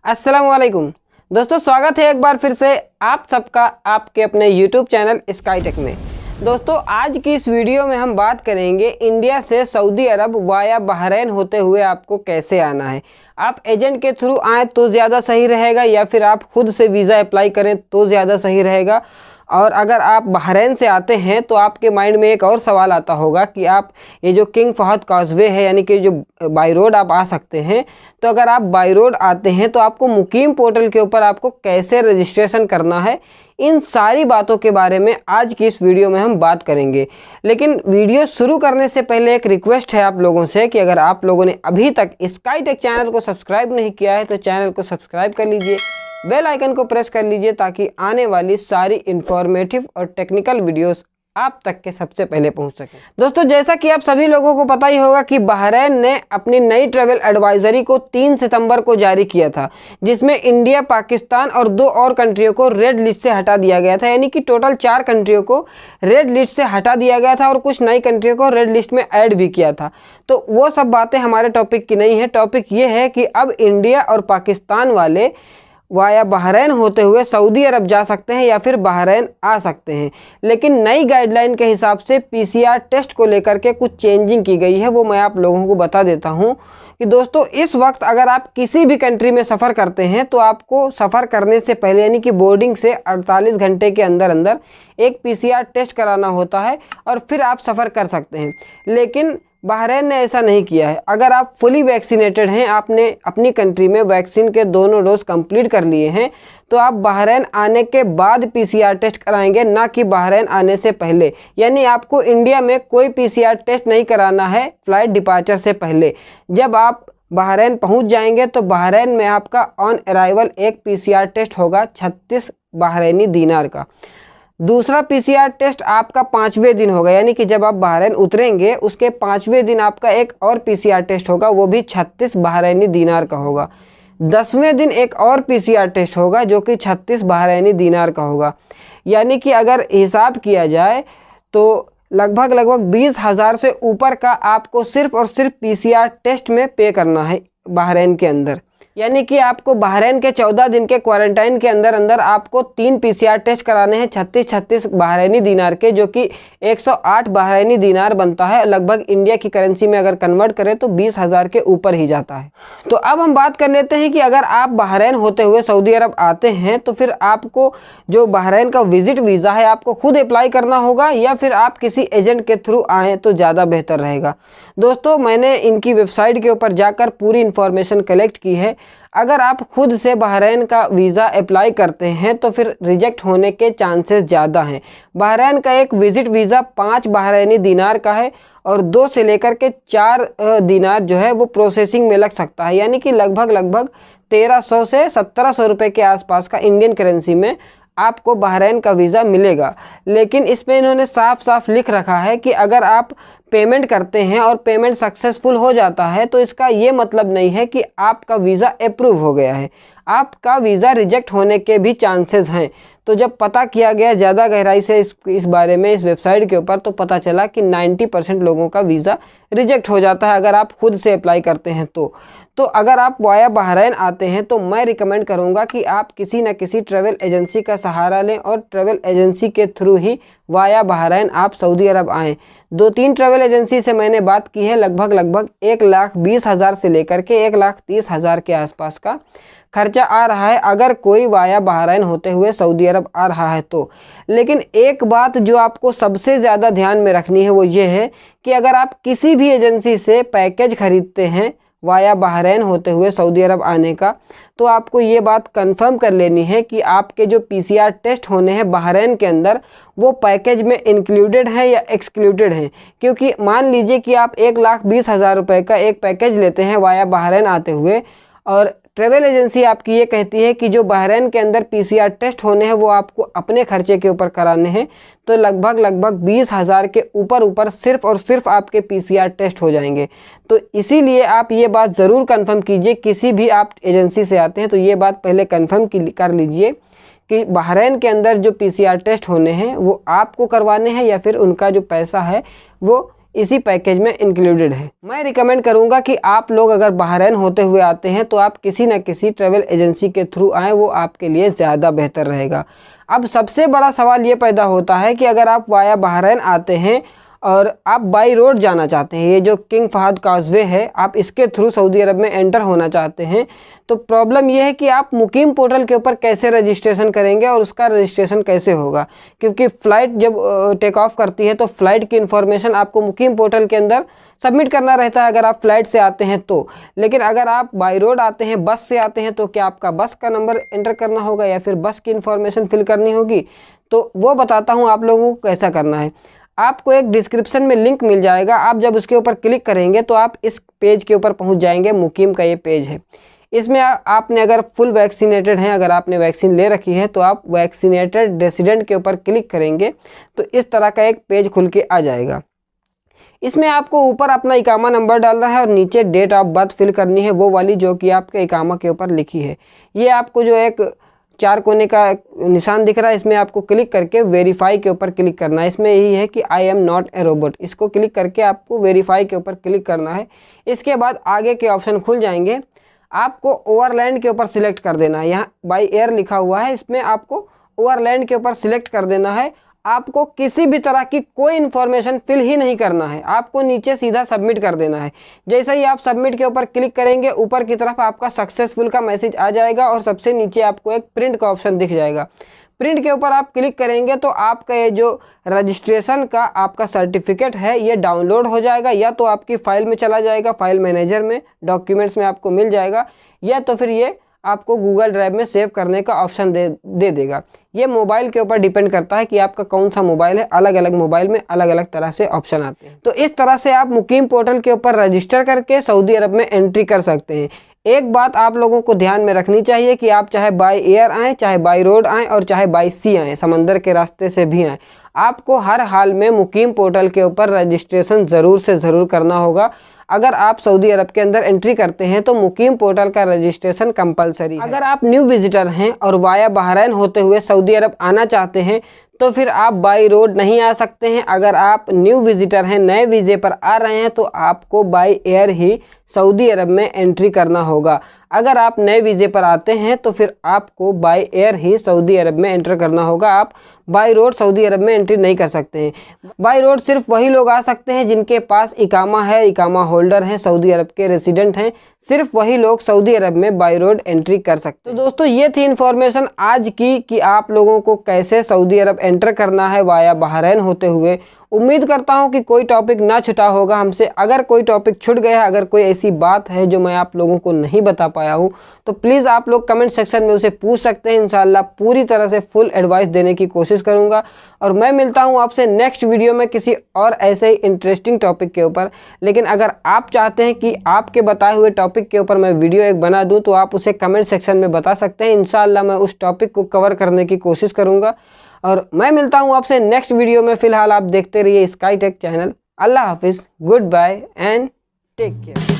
अस्सलाम वालेकुम दोस्तों, स्वागत है एक बार फिर से आप सबका आपके अपने YouTube चैनल स्काईटेक में। दोस्तों, आज की इस वीडियो में हम बात करेंगे इंडिया से सऊदी अरब वाया बहरैन होते हुए आपको कैसे आना है। आप एजेंट के थ्रू आएँ तो ज़्यादा सही रहेगा या फिर आप खुद से वीज़ा अप्लाई करें तो ज़्यादा सही रहेगा। और अगर आप बहरैन से आते हैं तो आपके माइंड में एक और सवाल आता होगा कि आप ये जो किंग फहद कॉजवे है यानी कि जो बाई रोड आप आ सकते हैं, तो अगर आप बाई रोड आते हैं तो आपको मुकीम पोर्टल के ऊपर आपको कैसे रजिस्ट्रेशन करना है, इन सारी बातों के बारे में आज की इस वीडियो में हम बात करेंगे। लेकिन वीडियो शुरू करने से पहले एक रिक्वेस्ट है आप लोगों से कि अगर आप लोगों ने अभी तक स्काईटेक चैनल को सब्सक्राइब नहीं किया है तो चैनल को सब्सक्राइब कर लीजिए, बेल आइकन को प्रेस कर लीजिए ताकि आने वाली सारी इंफॉर्मेटिव और टेक्निकल वीडियोस आप तक के सबसे पहले पहुंच सके। दोस्तों, जैसा कि आप सभी लोगों को पता ही होगा कि बहरैन ने अपनी नई ट्रैवल एडवाइजरी को 3 सितंबर को जारी किया था, जिसमें इंडिया, पाकिस्तान और 2 और कंट्रियों को रेड लिस्ट से हटा दिया गया था। यानी कि टोटल 4 कंट्रियों को रेड लिस्ट से हटा दिया गया था और कुछ नई कंट्रियों को रेड लिस्ट में ऐड भी किया था। तो वो सब बातें हमारे टॉपिक की नहीं है। टॉपिक ये है कि अब इंडिया और पाकिस्तान वाले वाया बहरैन होते हुए सऊदी अरब जा सकते हैं या फिर बहरैन आ सकते हैं। लेकिन नई गाइडलाइन के हिसाब से पीसीआर टेस्ट को लेकर के कुछ चेंजिंग की गई है, वो मैं आप लोगों को बता देता हूं कि दोस्तों, इस वक्त अगर आप किसी भी कंट्री में सफ़र करते हैं तो आपको सफ़र करने से पहले यानी कि बोर्डिंग से 48 घंटे के अंदर अंदर एक पीसीआर टेस्ट कराना होता है और फिर आप सफ़र कर सकते हैं। लेकिन बहरैन ने ऐसा नहीं किया है। अगर आप फुली वैक्सीनेटेड हैं, आपने अपनी कंट्री में वैक्सीन के दोनों डोज कंप्लीट कर लिए हैं, तो आप बहरैन आने के बाद पीसीआर टेस्ट कराएंगे, ना कि बहरैन आने से पहले। यानी आपको इंडिया में कोई पीसीआर टेस्ट नहीं कराना है फ्लाइट डिपार्चर से पहले। जब आप बहरैन पहुंच जाएंगे तो बहरैन में आपका ऑन अराइवल एक पीसीआर टेस्ट होगा 36 बहरैनी दीनार का। दूसरा पीसीआर टेस्ट आपका 5वें दिन होगा, यानी कि जब आप बहरैन उतरेंगे उसके 5वें दिन आपका एक और पीसीआर टेस्ट होगा, वो भी 36 बहरैनी दीनार का होगा। 10वें दिन एक और पीसीआर टेस्ट होगा जो कि 36 बहरैनी दीनार का होगा। यानी कि अगर हिसाब किया जाए तो लगभग 20,000 से ऊपर का आपको सिर्फ और सिर्फ पीसीआर टेस्ट में पे करना है बहरैन के अंदर। यानी कि आपको बहरैन के 14 दिन के क्वारंटाइन के अंदर अंदर आपको 3 पीसीआर टेस्ट कराने हैं 36 बहरैनी दीनार के, जो कि 108 बहरैनी दीनार बनता है। लगभग इंडिया की करेंसी में अगर कन्वर्ट करें तो 20,000 के ऊपर ही जाता है। तो अब हम बात कर लेते हैं कि अगर आप बहरैन होते हुए सऊदी अरब आते हैं तो फिर आपको जो बहरैन का विजिट वीज़ा है आपको खुद अप्लाई करना होगा या फिर आप किसी एजेंट के थ्रू आएँ तो ज़्यादा बेहतर रहेगा। दोस्तों, मैंने इनकी वेबसाइट के ऊपर जाकर पूरी इन्फॉर्मेशन कलेक्ट की है। अगर आप खुद से बहरैन का वीज़ा अप्लाई करते हैं तो फिर रिजेक्ट होने के चांसेस ज़्यादा हैं। बहरैन का एक विज़िट वीज़ा 5 बहरैनी दीनार का है और 2 से लेकर के 4 दीनार जो है वो प्रोसेसिंग में लग सकता है। यानी कि लगभग 1300 से 1700 रुपये के आसपास का इंडियन करेंसी में आपको बहरैन का वीज़ा मिलेगा। लेकिन इसमें इन्होंने साफ साफ लिख रखा है कि अगर आप पेमेंट करते हैं और पेमेंट सक्सेसफुल हो जाता है तो इसका ये मतलब नहीं है कि आपका वीज़ा अप्रूव हो गया है, आपका वीज़ा रिजेक्ट होने के भी चांसेस हैं। तो जब पता किया गया ज़्यादा गहराई से इस बारे में इस वेबसाइट के ऊपर, तो पता चला कि 90% लोगों का वीज़ा रिजेक्ट हो जाता है अगर आप खुद से अप्लाई करते हैं तो अगर आप वाया बहरैन आते हैं तो मैं रिकमेंड करूंगा कि आप किसी न किसी ट्रैवल एजेंसी का सहारा लें और ट्रैवल एजेंसी के थ्रू ही वाया बहरैन आप सऊदी अरब आएँ। 2-3 ट्रैवल एजेंसी से मैंने बात की है। लगभग 1,20,000 से लेकर के 1,30,000 के आसपास का खर्चा आ रहा है अगर कोई वाया बहरैन होते हुए सऊदी अरब आ रहा है तो। लेकिन एक बात जो आपको सबसे ज़्यादा ध्यान में रखनी है वो ये है कि अगर आप किसी भी एजेंसी से पैकेज खरीदते हैं वाया बहरैन होते हुए सऊदी अरब आने का, तो आपको ये बात कंफर्म कर लेनी है कि आपके जो पीसीआर टेस्ट होने हैं बहरैन के अंदर वो पैकेज में इंक्लूडेड हैं या एक्सक्लूडेड हैं। क्योंकि मान लीजिए कि आप 1,20,000 रुपये का एक पैकेज लेते हैं वाया बहरैन आते हुए और ट्रैवल एजेंसी आपकी ये कहती है कि जो बहरैन के अंदर पीसीआर टेस्ट होने हैं वो आपको अपने खर्चे के ऊपर कराने हैं, तो लगभग 20,000 के ऊपर सिर्फ और सिर्फ आपके पीसीआर टेस्ट हो जाएंगे। तो इसीलिए आप ये बात ज़रूर कंफर्म कीजिए, किसी भी आप एजेंसी से आते हैं तो ये बात पहले कंफर्म कर लीजिए कि बहरैन के अंदर जो पीसीआर टेस्ट होने हैं वो आपको करवाने हैं या फिर उनका जो पैसा है वो इसी पैकेज में इंक्लूडेड है। मैं रिकमेंड करूंगा कि आप लोग अगर बहरैन होते हुए आते हैं तो आप किसी न किसी ट्रैवल एजेंसी के थ्रू आएँ, वो आपके लिए ज़्यादा बेहतर रहेगा। अब सबसे बड़ा सवाल ये पैदा होता है कि अगर आप वाया बहरैन आते हैं और आप बाई रोड जाना चाहते हैं, ये जो किंग फहद काज़वे है, आप इसके थ्रू सऊदी अरब में एंटर होना चाहते हैं, तो प्रॉब्लम यह है कि आप मुकीम पोर्टल के ऊपर कैसे रजिस्ट्रेशन करेंगे और उसका रजिस्ट्रेशन कैसे होगा, क्योंकि फ़्लाइट जब टेक ऑफ करती है तो फ़्लाइट की इन्फॉर्मेशन आपको मुकीम पोर्टल के अंदर सबमिट करना रहता है अगर आप फ़्लाइट से आते हैं तो। लेकिन अगर आप बाई रोड आते हैं, बस से आते हैं, तो क्या आपका बस का नंबर एंटर करना होगा या फिर बस की इन्फॉर्मेशन फिल करनी होगी, तो वो बताता हूँ आप लोगों को कैसा करना है। आपको एक डिस्क्रिप्शन में लिंक मिल जाएगा, आप जब उसके ऊपर क्लिक करेंगे तो आप इस पेज के ऊपर पहुंच जाएंगे। मुकीम का ये पेज है, इसमें आपने अगर फुल वैक्सीनेटेड हैं, अगर आपने वैक्सीन ले रखी है तो आप वैक्सीनेटेड रेसिडेंट के ऊपर क्लिक करेंगे तो इस तरह का एक पेज खुल के आ जाएगा। इसमें आपको ऊपर अपना इकामा नंबर डालना है और नीचे डेट ऑफ बर्थ फिल करनी है, वो वाली जो कि आपके इकामा के ऊपर लिखी है। ये आपको जो एक 4 कोने का निशान दिख रहा है, इसमें आपको क्लिक करके वेरीफाई के ऊपर क्लिक करना है। इसमें यही है कि I am not a robot, इसको क्लिक करके आपको वेरीफाई के ऊपर क्लिक करना है। इसके बाद आगे के ऑप्शन खुल जाएंगे। आपको ओवरलैंड के ऊपर सिलेक्ट कर देना है, यहाँ बाई एयर लिखा हुआ है, इसमें आपको ओवरलैंड के ऊपर सिलेक्ट कर देना है। आपको किसी भी तरह की कोई इन्फॉर्मेशन फिल ही नहीं करना है, आपको नीचे सीधा सबमिट कर देना है। जैसे ही आप सबमिट के ऊपर क्लिक करेंगे, ऊपर की तरफ आपका सक्सेसफुल का मैसेज आ जाएगा और सबसे नीचे आपको एक प्रिंट का ऑप्शन दिख जाएगा। प्रिंट के ऊपर आप क्लिक करेंगे तो आपका ये जो रजिस्ट्रेशन का आपका सर्टिफिकेट है ये डाउनलोड हो जाएगा, या तो आपकी फ़ाइल में चला जाएगा, फाइल मैनेजर में डॉक्यूमेंट्स में आपको मिल जाएगा, या तो फिर ये आपको गूगल ड्राइव में सेव करने का ऑप्शन दे देगा। ये मोबाइल के ऊपर डिपेंड करता है कि आपका कौन सा मोबाइल है, अलग अलग मोबाइल में अलग अलग तरह से ऑप्शन आते हैं। तो इस तरह से आप मुकीम पोर्टल के ऊपर रजिस्टर करके सऊदी अरब में एंट्री कर सकते हैं। एक बात आप लोगों को ध्यान में रखनी चाहिए कि आप चाहे बाय एयर आएँ, चाहे बाय रोड आएँ और चाहे बाय सी आएँ, समंदर के रास्ते से भी आएँ, आपको हर हाल में मुकीम पोर्टल के ऊपर रजिस्ट्रेशन ज़रूर से ज़रूर करना होगा। अगर आप सऊदी अरब के अंदर एंट्री करते हैं तो मुकीम पोर्टल का रजिस्ट्रेशन कंपलसरी है। अगर आप न्यू विजिटर हैं और वाया बहरैन होते हुए सऊदी अरब आना चाहते हैं तो फिर आप बाई रोड नहीं आ सकते हैं। अगर आप न्यू विजिटर हैं, नए वीज़े पर आ रहे हैं, तो आपको बाई एयर ही सऊदी अरब में एंट्री करना होगा। अगर आप नए वीज़े पर आते हैं तो फिर आपको बाई एयर ही सऊदी अरब में एंटर करना होगा। आप बाई रोड सऊदी अरब में एंट्री नहीं कर सकते हैं। बाई रोड सिर्फ वही लोग आ सकते हैं जिनके पास इकामा है, इकामा होल्डर हैं, सऊदी अरब के रेसिडेंट हैं, सिर्फ वही लोग सऊदी अरब में बाई रोड एंट्री कर सकते हैं। तो दोस्तों ये थी इन्फॉर्मेशन आज की कि आप लोगों को कैसे सऊदी अरब एंटर करना है वाया बहरैन होते हुए। उम्मीद करता हूं कि कोई टॉपिक ना छूटा होगा हमसे। अगर कोई टॉपिक छूट गया, अगर कोई ऐसी बात है जो मैं आप लोगों को नहीं बता पाया हूं, तो प्लीज़ आप लोग कमेंट सेक्शन में उसे पूछ सकते हैं। इंशाल्लाह पूरी तरह से फुल एडवाइस देने की कोशिश करूंगा। और मैं मिलता हूं आपसे नेक्स्ट वीडियो में किसी और ऐसे ही इंटरेस्टिंग टॉपिक के ऊपर। लेकिन अगर आप चाहते हैं कि आपके बताए हुए टॉपिक के ऊपर मैं वीडियो एक बना दूं तो आप उसे कमेंट सेक्शन में बता सकते हैं। इंशाल्लाह मैं उस टॉपिक को कवर करने की कोशिश करूँगा। और मैं मिलता हूँ आपसे नेक्स्ट वीडियो में। फ़िलहाल आप देखते रहिए स्काई टेक चैनल। अल्लाह हाफिज़, goodbye and take care.